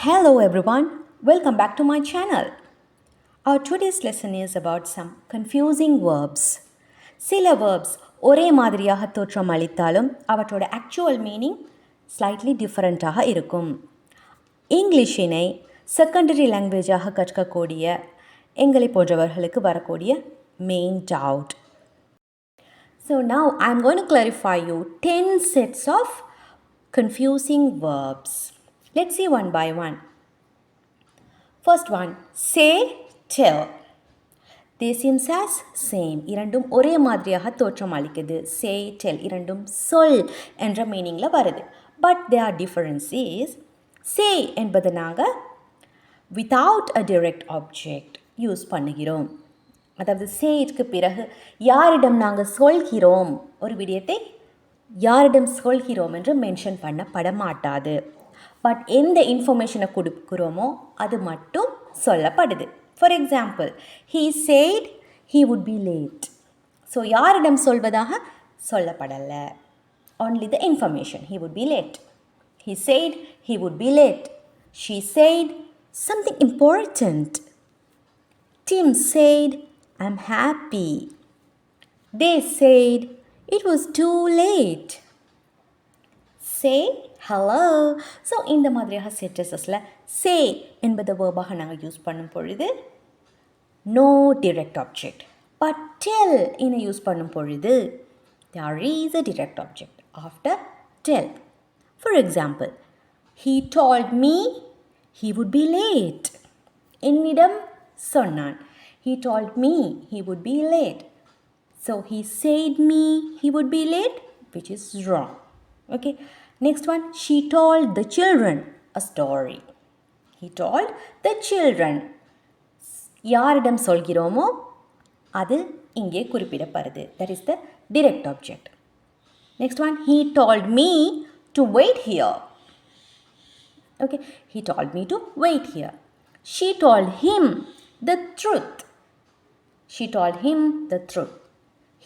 Hello everyone, welcome back to my channel. Our today's lesson is about some confusing verbs. சில verbs ஒரே மாதிரியாக தோற்றம் அளித்தாலும் அவற்றோட actual meaning slightly different-ஆக இருக்கும். இங்கிலீஷினை secondary லாங்குவேஜாக கற்கக்கூடிய எங்களை போன்றவர்களுக்கு வரக்கூடிய main doubt. So now I'm going to clarify you 10 sets of confusing verbs. Let's see one by one. First one, say, tell. They seems as same. இரண்டும் ஒரே மாதிரியாக தோற்றம் அளிக்குது. Say, tell. இரண்டும் சொல் என்ற மீனிங்ல வருது. But their difference is, say என்பது நாங்கள் without a direct object use பண்ணுகிறோம். அதாவது சேக்கு பிறகு யாரிடம் நாங்கள் சொல்கிறோம், ஒரு விடயத்தை யாரிடம் சொல்கிறோம் என்று மென்ஷன் பண்ணப்பட மாட்டாது. பட் எந்த இன்ஃபர்மேஷனை கொடுக்குறோமோ அது மட்டும் சொல்லப்படுது. For example, he said he would be late. So யாரிடம் சொல்வதாக சொல்லப்படலை. only the information, he would be late. He said he would be late. She said something important. Tim said I'm happy. They said it was too late. Say hello. So இந்த மாதிரியாக சென்டென்சஸில் சே என்பது வேர்பாக நாங்கள் use பண்ணும் பொழுது no direct object. But tell இனை use பண்ணும் பொழுது there is a direct object after tell. For example, he told me he would be late. என்னிடம் சொன்னான். He told me he would be late. So he said me he would be late, which is wrong. Okay. Next one, she told the children a story. He told the children. யாரிடம் சொல்கிறோமோ அது இங்கே குறிப்பிடப்படுது. That is the direct object. Next one, he told me to wait here. Okay, he told me to wait here. She told him the truth. She told him the truth.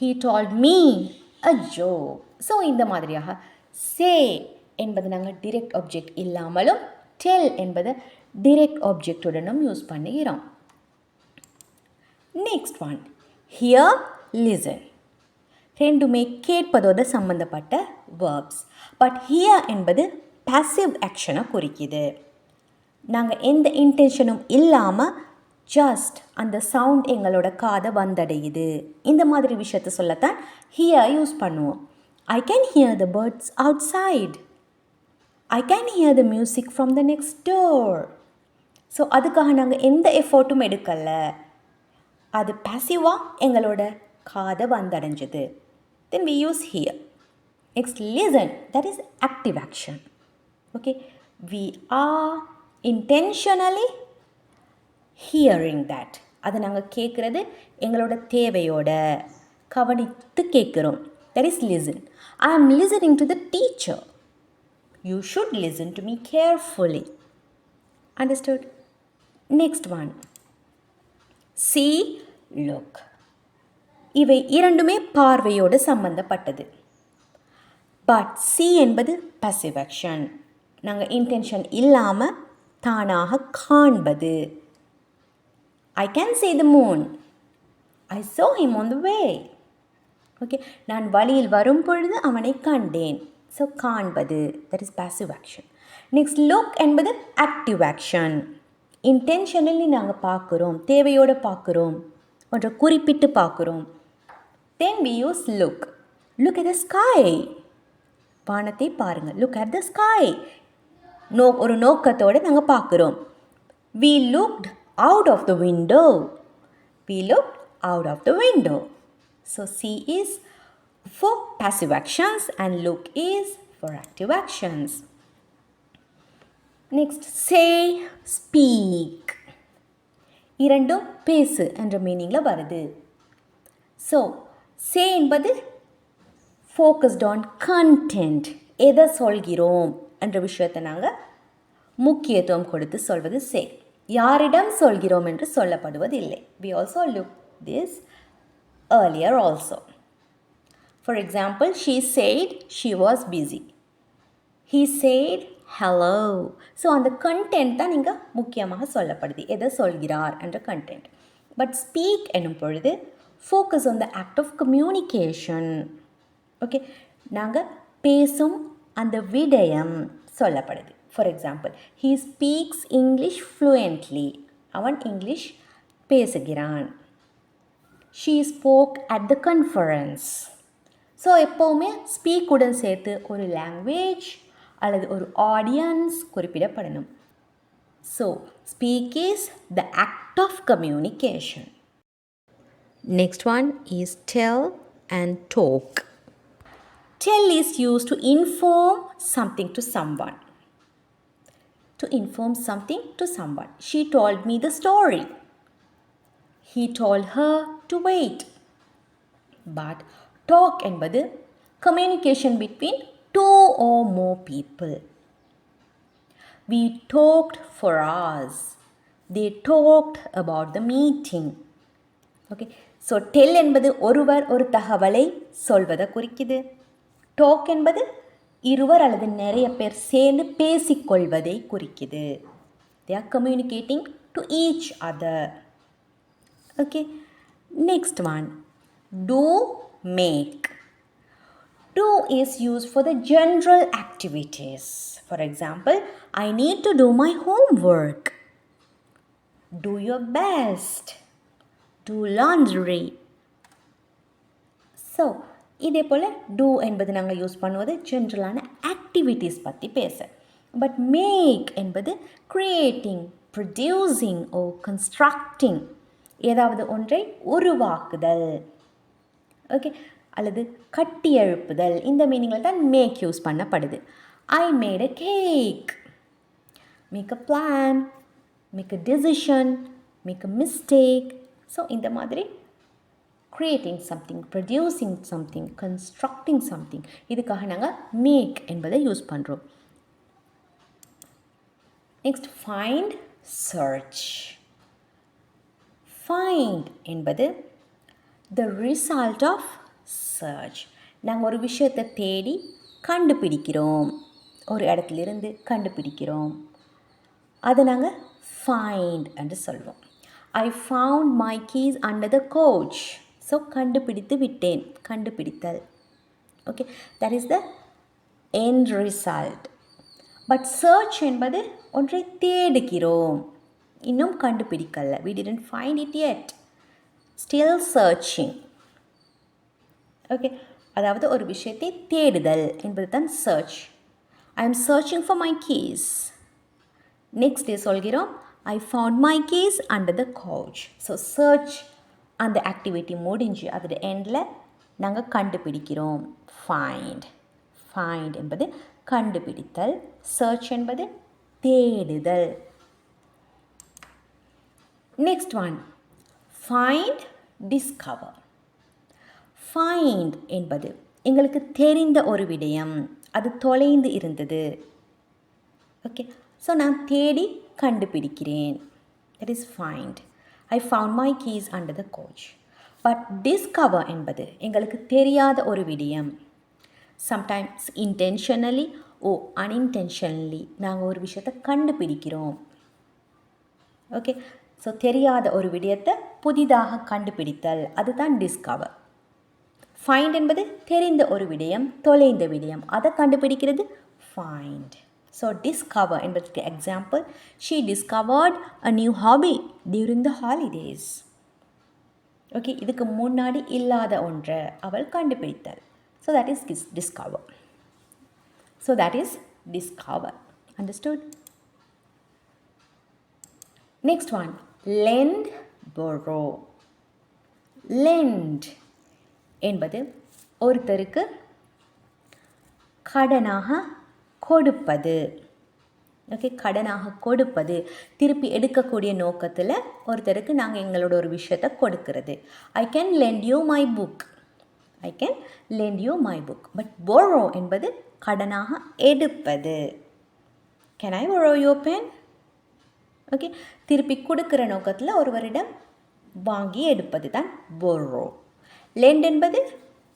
He told me a joke. So இந்த மாதிரியாக சே என்பது நாங்கள் direct object இல்லாமலும் del என்பது direct ஆப்ஜெக்டுடனும் use பண்ணுகிறோம். Next one, here, listen. ரெண்டுமே கேட்பதோடு சம்பந்தப்பட்ட verbs. But here என்பது பாசிவ் ஆக்ஷனை குறிக்குது. நாங்கள் எந்த இன்டென்ஷனும் இல்லாமல் ஜஸ்ட் அந்த சவுண்ட் எங்களோட காதை வந்தடையுது, இந்த மாதிரி விஷயத்தை சொல்லத்தான் ஹியர் யூஸ் பண்ணுவோம். I can hear the birds outside. I can hear the music from the next door. So அதுக்காக நாங்கள் எந்த எஃபோர்ட்டும் எடுக்கலை, அது பாசிவாக எங்களோட காதை வந்தடைஞ்சது. Then we use hear. Next, listen. That is active action. Okay. We are intentionally hearing that. அதை நாங்கள் கேட்குறது எங்களோட தேவையோட கவனித்து கேட்குறோம். That is listen. I am listening to the teacher. You should listen to me carefully. Understood? Next one. See, look. இவை இரண்டுமே பார்வையோடு சம்பந்தப்பட்டது. பட் see என்பது passive action. நாங்கள் இன்டென்ஷன் இல்லாமல் தானாக காண்பது. I can see the moon. I saw him on the way. Okay, நான் வழியில் வரும் பொழுது அவனை கண்டேன். ஸோ காண்பது, that is passive action. Next, look என்பது ஆக்டிவ் ஆக்ஷன். இன்டென்ஷனலி நாங்கள் பார்க்குறோம், தேவையோடு பார்க்குறோம், ஒன்றை குறிப்பிட்டு பார்க்குறோம். Then we use look. Look at the sky. வானத்தை பாருங்கள். Look at the sky. ஒரு நோக்கத்தோடு நாங்கள் பார்க்குறோம். We looked out of the window. We looked out of the window. So see is for passive actions and look is for active actions. Next, say, speak. இரண்டும் பேசு என்ற மீனிங்கில் வருது. So say என்பது focused on content. எதை சொல்கிறோம் என்ற விஷயத்தை நாங்கள் முக்கியத்துவம் கொடுத்து சொல்வது say. யாரிடம் சொல்கிறோம் என்று சொல்லப்படுவதில்லை. We also look this earlier also. For example, she said she was busy. He said hello. So அந்த கண்டென்ட் தான் இங்கே முக்கியமாக சொல்லப்படுது எதை சொல்கிறார் என்ற கண்டென்ட். பட் ஸ்பீக் என்னும் பொழுது focus on the act of communication. Okay, நாங்கள் பேசும் அந்த விடயம் சொல்லப்படுது. For example, he speaks English fluently. அவன் இங்கிலீஷ் பேசுகிறான். She spoke at the conference. So எப்போவுமே ஸ்பீக்குடன் சேர்த்து ஒரு லாங்குவேஜ் அல்லது ஒரு ஆடியன்ஸ் குறிப்பிடப்படணும். So speak is the act of communication. Next one is tell and talk. Tell is used to inform something to someone. To inform something to someone. She told me the story. He told her to wait. But talk என்பது communication between two or more people. We talked for hours. They talked about the meeting. Okay. So tell என்பது ஒருவர் ஒரு தகவலை சொல்வதை குறிக்குது. Talk என்பது இருவர் அல்லது நிறைய பேர் சேர்ந்து பேசிக்கொள்வதை குறிக்குது. They are communicating to each other. Okay. Next one. Do, make. Do is used for the general activities. For example, I need to do my homework. Do your best. Do laundry. So, இதே போல் two என்பது நாங்கள் use பண்ணுவது ஜென்ரலான activities பற்றி பேச. But make என்பது creating, producing ஓ constructing, ஏதாவது ஒன்றை உருவாக்குதல், ஓகே, அல்லது கட்டி எழுப்புதல். இந்த மீனிங்கில் தான் மேக் யூஸ் பண்ணப்படுது. I made a cake. Make a plan, make a decision, make a mistake. So இந்த மாதிரி creating something, producing something, constructing something, இதுக்காக நாங்கள் மேக் என்பதை யூஸ் பண்ணுறோம். Next find, search. ஃபைண்ட் என்பது the result of search. நாங்கள் ஒரு விஷயத்தை தேடி கண்டுபிடிக்கிறோம், ஒரு இடத்துலிருந்து கண்டுபிடிக்கிறோம், அதை நாங்கள் ஃபைண்ட் என்று சொல்வோம். I found my keys under the couch. So கண்டுபிடித்து விட்டேன், கண்டுபிடித்தல். Okay, that is the end result. But search என்பது ஒன்றை தேடுகிறோம், இன்னும் கண்டுபிடிக்கல. we didn't find it yet, still searching. Okay, அதாவது ஒரு விஷயத்தை தேடுதல் என்பது தான் search. I am searching for my keys. Next day சொல்கிறோம் I found my keys under the couch. So search அந்த ஆக்டிவிட்டி முடிஞ்சு அதோட எண்டில் நாங்கள் கண்டுபிடிக்கிறோம். ஃபைண்ட். ஃபைண்ட் என்பது கண்டுபிடித்தல், சர்ச் என்பது தேடுதல். Next one, find, discover. Find என்பது எங்களுக்கு தெரிந்த ஒரு விடயம், அது தொலைந்து இருந்தது. ஓகே, ஸோ நான் தேடி கண்டுபிடிக்கிறேன். That is find. I found my keys under the couch. But discover என்பது எங்களுக்கு தெரியாத ஒரு விடயம். Sometimes intentionally or unintentionally நாங்கள் ஒரு விஷயத்தை கண்டுபிடிக்கிறோம். ஓகே, ஸோ தெரியாத ஒரு விடயத்தை புதிதாக கண்டுபிடித்தல், அதுதான் டிஸ்கவர். ஃபைண்ட் என்பது தெரிந்த ஒரு விடயம், தொலைந்த விடயம், அதை கண்டுபிடிக்கிறது ஃபைண்ட். ஸோ டிஸ்கவர் என்பதற்கு example, she discovered a new hobby during the holidays. Okay, இதுக்கு முன்னாடி இல்லாத ஒன்றை அவள் கண்டுபிடித்தாள். So that is discover. So that is discover. Understood? Next one, lend, borrow. Lend என்பது ஒருத்தருக்கு கடனாக கொடுப்பது. ஓகே, கடனாக கொடுப்பது, திருப்பி எடுக்கக்கூடிய நோக்கத்தில் ஒருத்தருக்கு நாங்கள் எங்களோட ஒரு விஷயத்தை கொடுக்கிறது. I can lend you my book. I can lend you my book. But borrow என்பது கடனாக எடுப்பது. Can I borrow your pen? Okay, திருப்பி கொடுக்குற நோக்கத்தில் ஒருவரிடம் வாங்கி எடுப்பது தான் borrow. லெண்ட் என்பது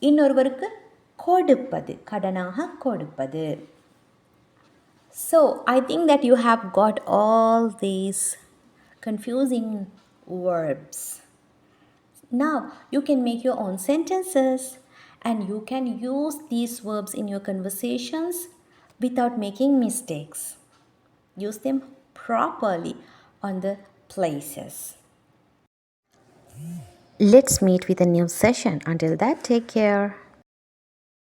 இன்னொருவருக்கு கொடுப்பது, கடனாக கொடுப்பது. So, I think that you have got all these confusing verbs. Now, you can make your own sentences and you can use these verbs in your conversations without making mistakes. Use them properly on the places. Let's meet with a new session. Until that, take care.